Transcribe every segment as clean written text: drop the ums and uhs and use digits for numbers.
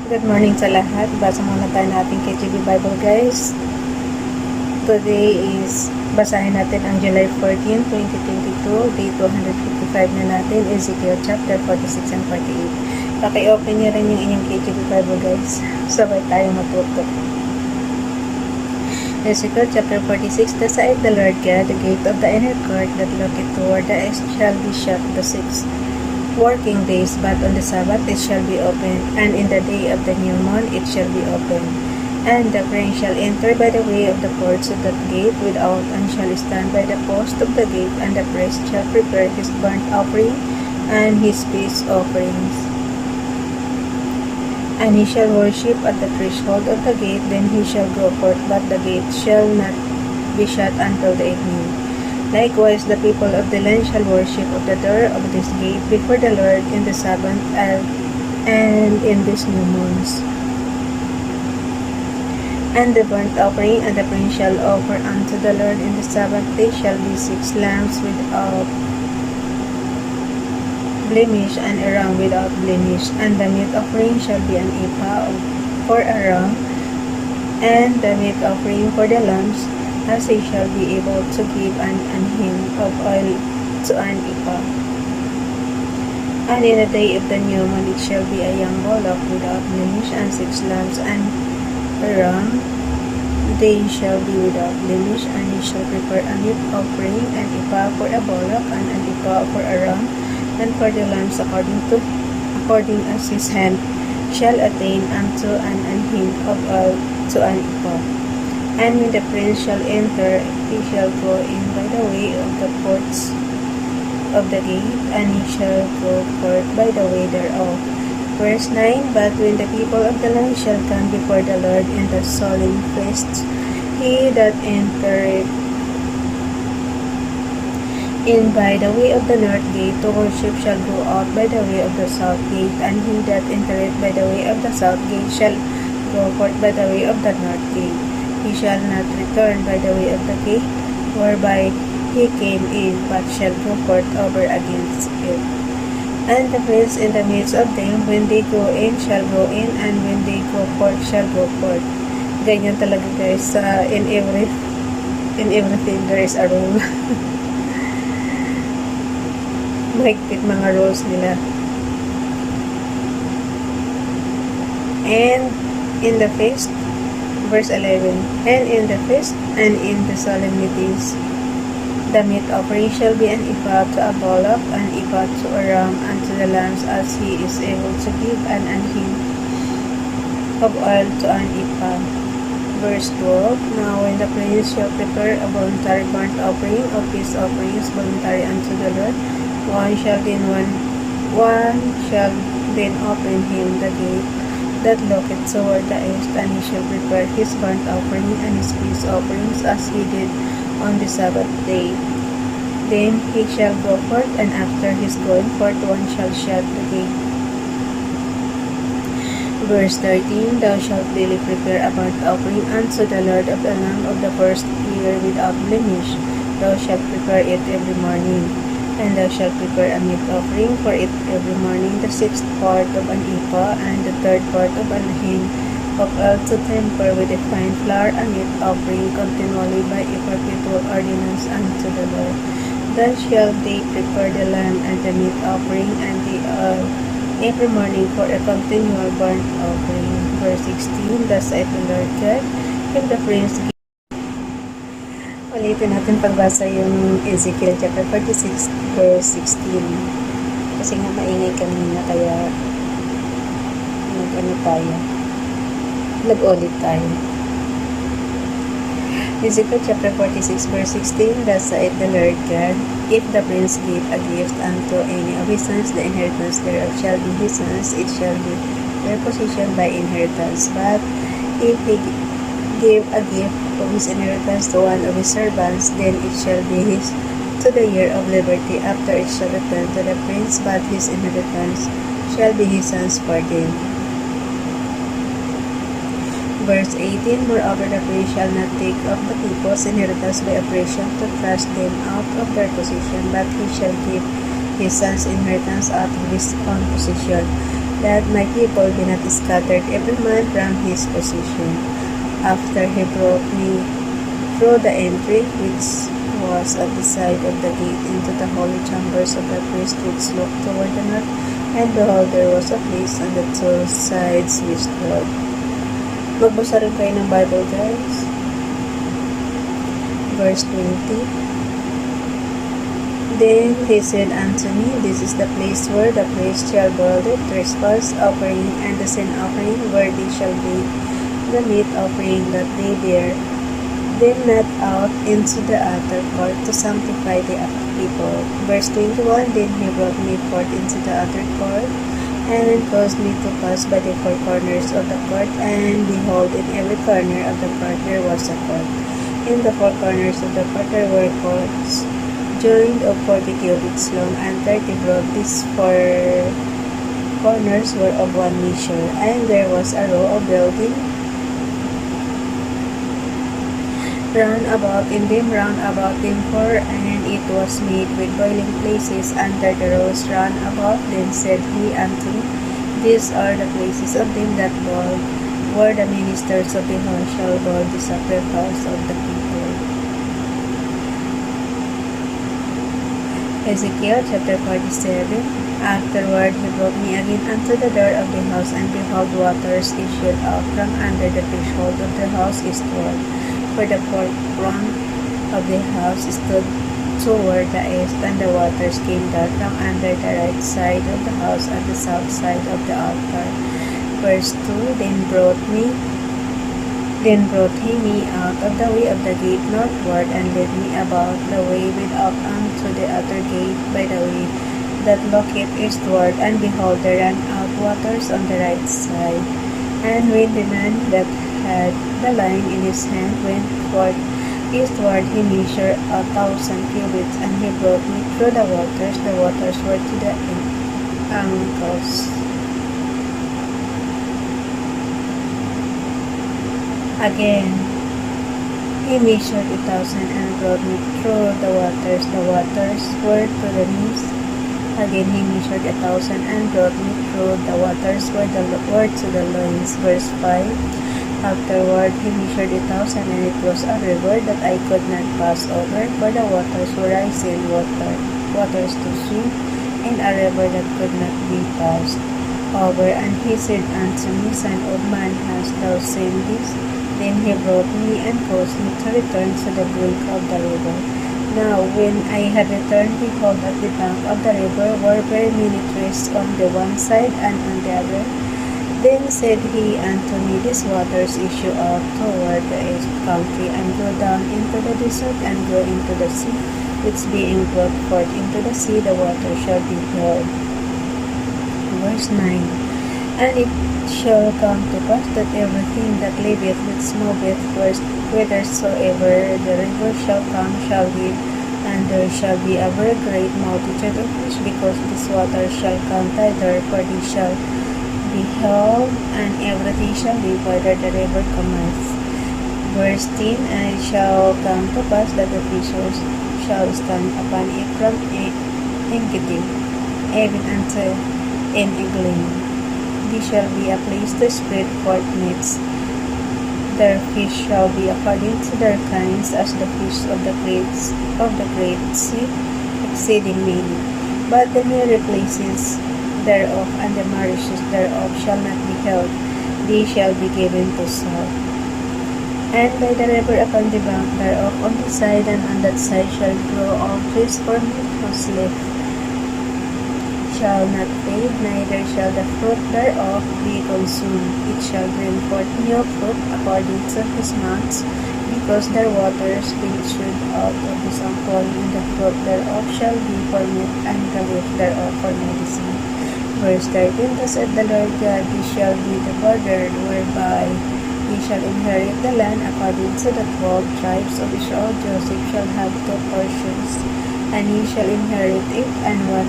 Good morning sa lahat. Basa muna tayo ng ating KJV Bible, guys. Today is, basahin natin ang July 14, 2022, Day 255 na natin, Ezekiel chapter 46 and 48. Paki-open niyo rin yung inyong KJV Bible, guys. Sabay tayong matuto. Ezekiel chapter 46, Thus saith the Lord God, the gate of the inner court that looketh toward the east shall be shut the 6 working days, but on the Sabbath it shall be opened, and in the day of the new moon it shall be opened. And the prince shall enter by the way of the porch of that gate without, and shall stand by the post of the gate, and the priest shall prepare his burnt offering and his peace offerings. And he shall worship at the threshold of the gate, then he shall go forth, but the gate shall not be shut until the evening. Likewise, the people of the land shall worship at the door of this gate before the Lord in the Sabbath and in these new moons. And the burnt offering and the prince shall offer unto the Lord in the Sabbath day shall be 6 lambs without blemish, and a ram without blemish. And the meat offering shall be an ephah for a ram, and the meat offering for the lambs, as he shall be able to give an hin of oil to an ephah. And in the day of the new moon it shall be a young bullock without blemish, and 6 lambs and a ram, they shall be without blemish. And he shall prepare a meat offering, an ephah for a bullock, and an ephah for a ram, and for the lambs according as his hand shall attain unto an hin of oil to an ephah. And when the prince shall enter, he shall go in by the way of the porch of the gate, and he shall go forth by the way thereof. Verse 9, But when the people of the land shall come before the Lord in the solemn feasts, he that entereth in by the way of the north gate to worship shall go out by the way of the south gate, and he that entereth by the way of the south gate shall go forth by the way of the north gate. He shall not return by the way of the gate whereby he came in, but shall go forth over against it. And the prince in the midst of them, when they go in, shall go in, and when they go forth, shall go forth. Ganyan talaga, guys. In everything there is a rule. Mahigpit mga rules nila. And in the feast, verse 11, And in the feast and in the solemnities, the meat offering shall be an ephah to a bullock, an ephah to a ram, and to the lambs, as he is able to give an hin of oil to an ephah. Verse 12, Now when the prince shall prepare a voluntary burnt offering of peace offerings voluntary unto the Lord, one shall then open him the gate that looketh toward the east, and he shall prepare his burnt offering and his peace offerings as he did on the Sabbath day. Then he shall go forth, and after his going forth one shall shut the gate. Verse 13, Thou shalt daily prepare a burnt offering unto the Lord of the land of the first year without blemish. Thou shalt prepare it every morning. And thou shalt prepare a meat offering for it every morning, the 6th part of an ephah, and the 3rd part of an hin of oil to temper with a fine flour, a meat offering continually by a perpetual ordinance unto the Lord. Thus shall they prepare the lamb and the meat offering and the oil every morning for a continual burnt offering. Verse 16, Thus saith the Lord God, if the prince ulitin natin pagbasa yung Ezekiel chapter 46 verse 16 kasi nga maingay kanina kaya nag-ulit tayo. Ezekiel chapter 46 verse 16, Thus saith the Lord God, If the prince give a gift unto any of his sons, the inheritance thereof shall be his sons, it shall be their possession by inheritance. But if he give a gift of his inheritance to one of his servants, then it shall be his to the year of liberty. After it shall return to the prince, but his inheritance shall be his son's pardon. Verse 18, Moreover, the prince shall not take of the people's inheritance by oppression to thrust them out of their possession, but he shall give his son's inheritance out of his own possession. that my people be not scattered every man from his position. After he brought me through the entry, which was at the side of the gate, into the holy chambers of the priest, which looked toward the north, and behold, there was a place on the two sides westward. Magbasa rin kayo ng Bible, guys. Verse 20. Then he said unto me, This is the place where the priest shall boil the trespass offering and the sin offering, where they shall bake the meat offering that they dare them not out into the outer court to sanctify the people. Verse 21, Then he brought me forth into the outer court, and caused me to pass by the four corners of the court, and behold, in every corner of the court there was a court. In the four corners of the court there were courts, joined of 40 cubits long and 30 broad. These four corners were of one measure, and there was a row of building round about them four, and it was made with boiling places under the rows round about. Then said he unto me, These are the places of them that boil, where the ministers of the house shall boil the sacrifice of the people. Ezekiel chapter 47. Afterward he brought me again unto the door of the house, and behold, waters issued out from under the threshold of the house eastward. For the front of the house stood toward the east, and the waters came down from under the right side of the house and the south side of the altar. Verse 2, Then brought he me out of the way of the gate northward, and led me about the way without unto the other gate by the way that looketh eastward, and behold, there ran out waters on the right side. And when the man that had the line in his hand went forth eastward, he measured 1,000 cubits, and he brought me through the waters. The waters were to the ankles. Again, he measured 1,000 and brought me through the waters. The waters were to the knees. Again, he measured 1,000 and brought me through the waters were to the loins. Verse 5. Afterward, he measured 1,000, and it was a river that I could not pass over, for the waters were rising waters to swim, and a river that could not be passed over. And he said unto me, Son of man, hast thou seen this? Then he brought me and caused me to return to the brink of the river. Now when I had returned, behold, at the bank of the river were very many trees on the one side and on the other. Then said he unto me, These waters issue out toward the east country, and go down into the desert, and go into the sea, which being brought forth into the sea, the water shall be held. Verse 9. And it shall come to pass that everything that liveth which moveth whithersoever the river shall come shall live, and there shall be a very great multitude of fish, because this water shall come thither, for they shall be held, and everything shall live whither the river cometh. Verse 10. And it shall come to pass that the fishers shall stand upon it from Engedi, even unto Eneglaim. This shall be a place to spread forth nets. Their fish shall be according to their kinds, as the fish of the great sea, exceeding many. But the merry places thereof and the marishes thereof shall not be held, they shall be given to salt. And by the river upon the bank thereof on the side and on that side shall grow all trees for meat, whose leaf shall not fade, neither shall the fruit thereof be consumed. It shall bring forth new fruit according to his months, because their waters be issued out of the sanctuary, and the fruit thereof shall be for meat, and the leaf thereof for medicine. Verse 13. Thus said the Lord God, This shall be the border whereby ye shall inherit the land according to the 12 tribes of Israel. Joseph shall have 2 portions, and ye shall inherit it, and one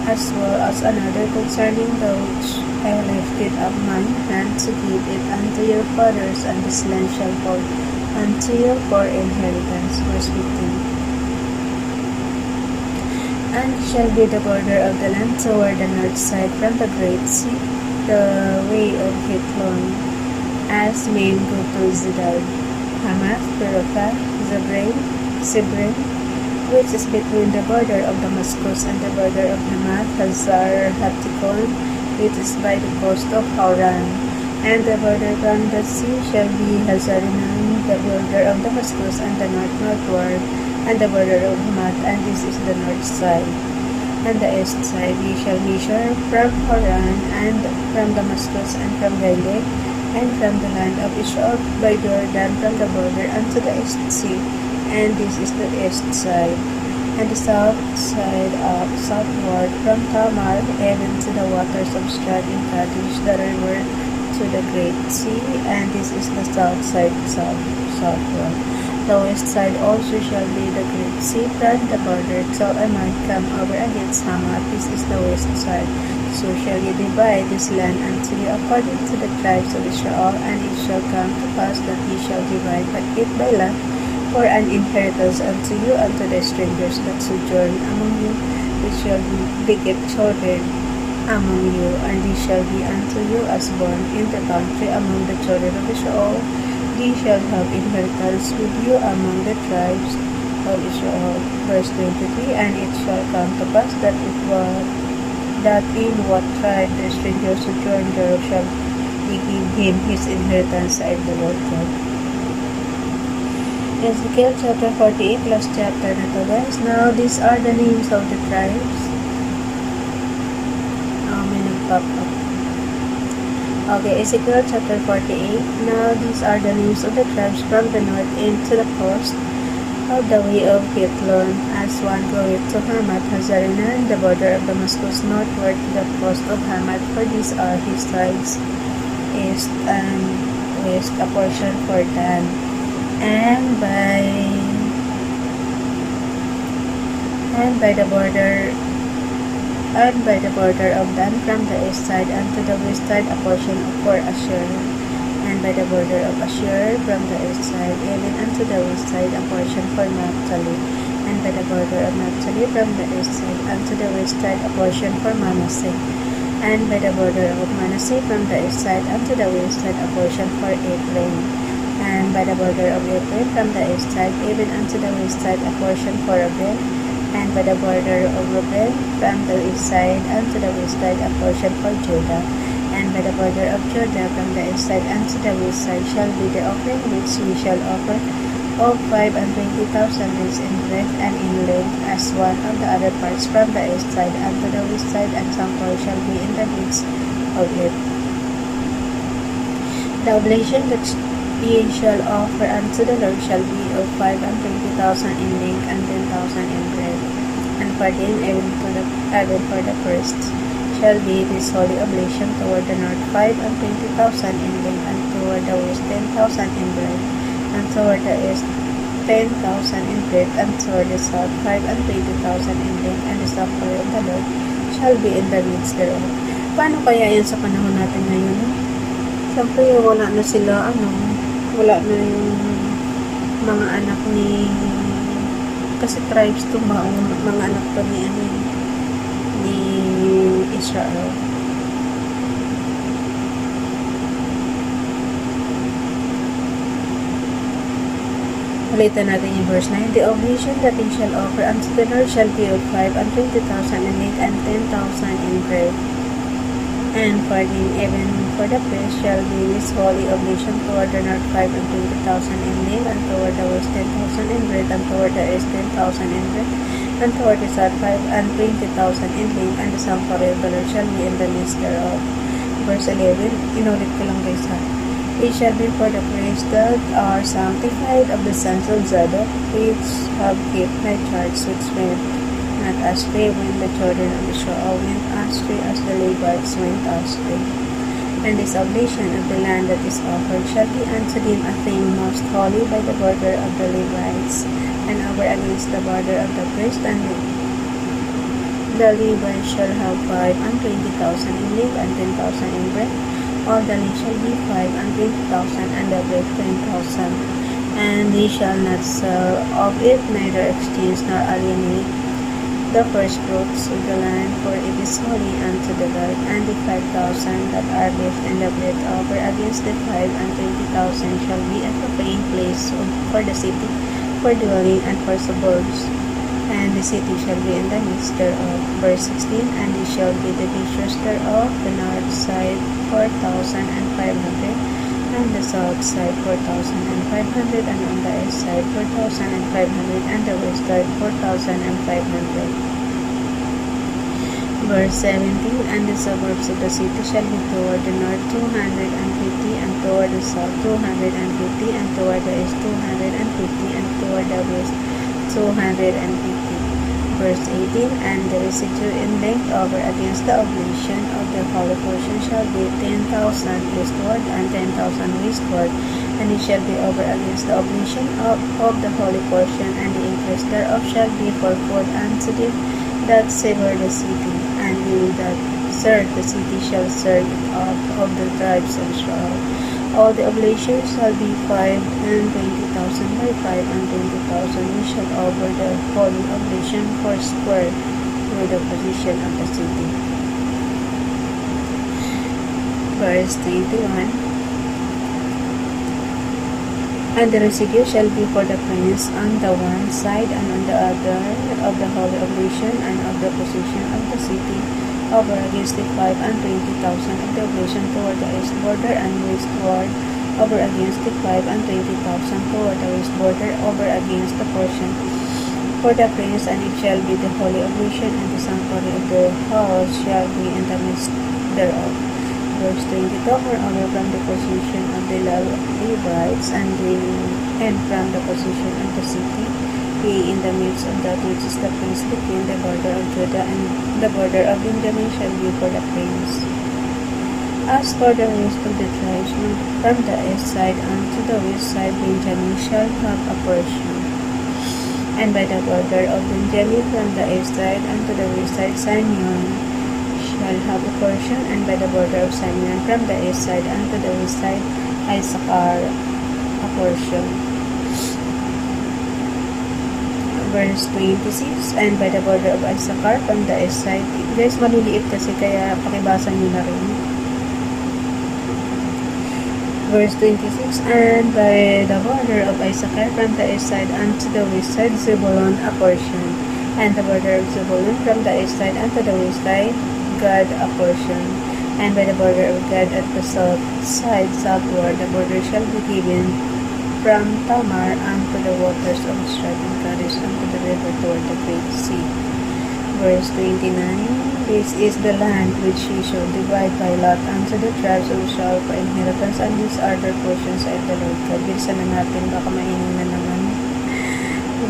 as well as another concerning the which I lifted up mine hand to give it unto your fathers, and this land shall fall unto you for inheritance. Verse 15. And shall be the border of the land toward the north side from the great sea, the way of Hethlon, as men go to Zidal, Hamath, Berocah, Zebrin, which is between the border of Damascus and the border of Hamath, Hazar Hattikon, which is by the coast of Hauran. And the border from the sea shall be Hazarinan, the border of Damascus, and the northward, and the border of Hamath, and this is the north side. And the east side ye shall measure from Hauran, and from Damascus, and from Galilee, and from the land of Israel by Jordan, from the border unto the east sea, and this is the east side. And the south side southward from Tamar, even to the waters of Strad in Kadesh, the river to the great sea, and this is the south side southward. The west side also shall be the great sea from the border till a man come over against Hamath. This is the west side. So shall ye divide this land unto you according to the tribes of Israel, and it shall come to pass that ye shall divide it by lot for an inheritance unto you, unto the strangers that sojourn among you, which shall beget children among you, and they shall be unto you as born in the country among the children of Israel. Ye shall have inheritance with you among the tribes of Israel. Verse 23, and it shall come to pass that in what tribe the stranger sojourn there shall ye give him his inheritance, I the Lord God. Ezekiel chapter 48, last chapter na to guys. Now these are the names of the tribes. May nag-pop up. Okay, Ezekiel chapter 48. Now these are the names of the tribes from the north into the coast of the way of Hethlon, as one goeth to Hamath, Hazarinan, the border of Damascus, northward to the coast of Hamath, for these are his tribes, east and west, a portion for Dan. And by the border of Dan from the east side unto the west side, a portion for Asher. And by the border of Asher from the east side, even unto the west side, a portion for Naphtali. And by the border of Naphtali from the east side unto the west side, a portion for Manasseh. And by the border of Manasseh from the east side unto the west side, a portion for Ephraim. And by the border of Ephraim from the east side, even unto the west side, a portion for Reuben. And by the border of Reuben from the east side unto the west side, a portion for Judah. And by the border of Judah from the east side unto the west side shall be the offering which we shall offer of 520,000 days in breadth and in length, as one of the other parts from the east side unto the west side, and some part shall be in the midst of it. The oblation that ye shall offer unto the Lord shall be of 520,000 in length and 10,000 in breadth. And for them, even for the first, shall be this holy oblation toward the north 520,000 in length, and toward the west 10,000 in breadth, and toward the east 10,000 in breadth, and toward the south 520,000 in length, and the sanctuary of the Lord shall be in the midst thereof. Paano kaya yan sa panahon natin ngayon? Siyempre, wala na sila, wala na yung mga anak ni, kasi tribes to, mga anak to ni Israel. Ulitin natin yung verse 9. The oblation that he shall offer unto the Lord shall be of 520,000 in length and 10,000 in breadth. And for him, even for the priest, shall be this holy oblation toward the north 520,000 in length, and toward the west 10,000 in breadth, and toward the east 10,000 in breadth, and toward the south 520,000 in length, and the sanctuary of the Lord shall be in the midst thereof. Verse 11, inulit ko lang guys ha. It shall be for the priests that are sanctified of the sons of Zadok, which have kept my charge, which went not astray when the children of Israel went astray, as the Levites went astray. And this oblation of the land that is offered shall be unto them a thing most holy by the border of the Levites, and over against the border of the priest, and the Levites shall have 520,000 in length and 10,000 in breadth. All the length shall be 520,000, and the breadth 10,000. And they shall not sell of it, neither exchange nor alienate the first fruits of the land, for it is holy unto the Lord. And the 5,000 that are left in the bread offer against the 5,020,000 shall be a praying place for the city, for dwelling, and for suburbs. And the city shall be in the midst thereof. Verse 16, and it shall be the measures thereof, the north side 4,500, and the south side 4,500, and on the east side 4,500, and the west side 4,500. Verse 17, and the suburbs of the city shall be toward the north 250, and toward the south 250, and toward the east 250, and toward the west 250. Verse 18, and the residue in length over against the oblation of the holy portion shall be 10,000 eastward and 10,000 westward, and it shall be over against the oblation of the holy portion, and the increase thereof shall be for food unto them that savor the city, and they that serve the city shall serve it out of the tribes of Israel. All the oblations shall be 5,000 by 5,020,000. We shall offer the holy oblation for square with the position of the city. Verse 21. And the residue shall be for the prince on the one side and on the other of the holy oblation and of the position of the city, over against the 5,020,000 of the oblation toward the east border, and westward over against the 5,020,000 toward the west border, over against the portion for the prince, and it shall be the holy oblation, and the sanctuary of the house shall be in the midst thereof. Verse 22, moreover from the position of the Levites, and from the position of the city, in the midst of that which is the prince between the border of Judah and the border of Benjamin shall be for the prince. As for the rest of the tribes, from the east side unto the west side, Benjamin shall have a portion. And by the border of Benjamin from the east side unto the west side, Simeon shall have a portion, and by the border of Simeon from the east side unto the west side, Issachar a portion. Verse 26, and by the border of Issachar from the east side. Guys, maliliit kasi kaya pakibasa nyo na rin. Verse 26, and by the border of Issachar from the east side unto the west side, Zebulun a portion. And the border of Zebulun from the east side unto the west side, Gad a portion. And by the border of Gad at the south side southward, the border shall be given from Tamar unto the waters of Strife, and Kadesh unto the river toward the great sea. Verse 29, this is the land which ye shall divide by lot unto the tribes of Israel for inheritance, and these are their portions, saith the Lord God. Bilisan na natin, baka maining na naman.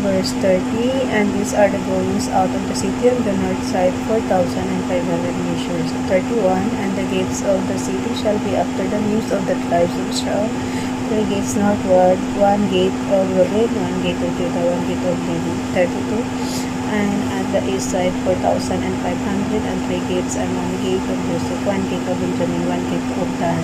Verse 30, and these are the goings out of the city on the north side, 4,500 measures. 31, and the gates of the city shall be after the names of the tribes of Israel. 3 gates northward, 1 gate of Reuben, 1 gate of Judah, 1 gate of Levi. 32, and at the east side 4,500, and 3 gates, and 1 gate of Joseph, 1 gate of Benjamin, 1 gate of Dan.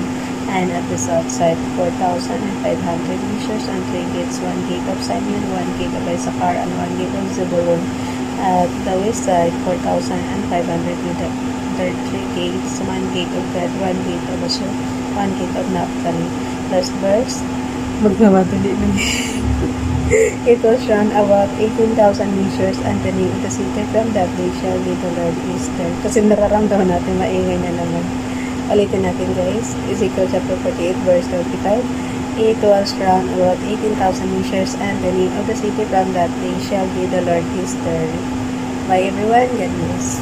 And at the south side 4,500 measures, and 3 gates, 1 gate of Simeon, 1 gate of Issachar, and 1 gate of Zebulun. At the west side 4,500 with the 3 gates, 1 gate of Gad, 1 gate of Asher, 1 gate of Naphtali. Last verse, magmamadali na. It was round about 18,000 measures, and the name of the city from that day shall be the Lord Easter. Kasi nararamdaman natin, maingay na naman. Ulitin natin guys, Ezekiel chapter 48 verse 25. It was round about 18,000 measures, and the name of the city from that day shall be the Lord Easter. Bye everyone, God bless.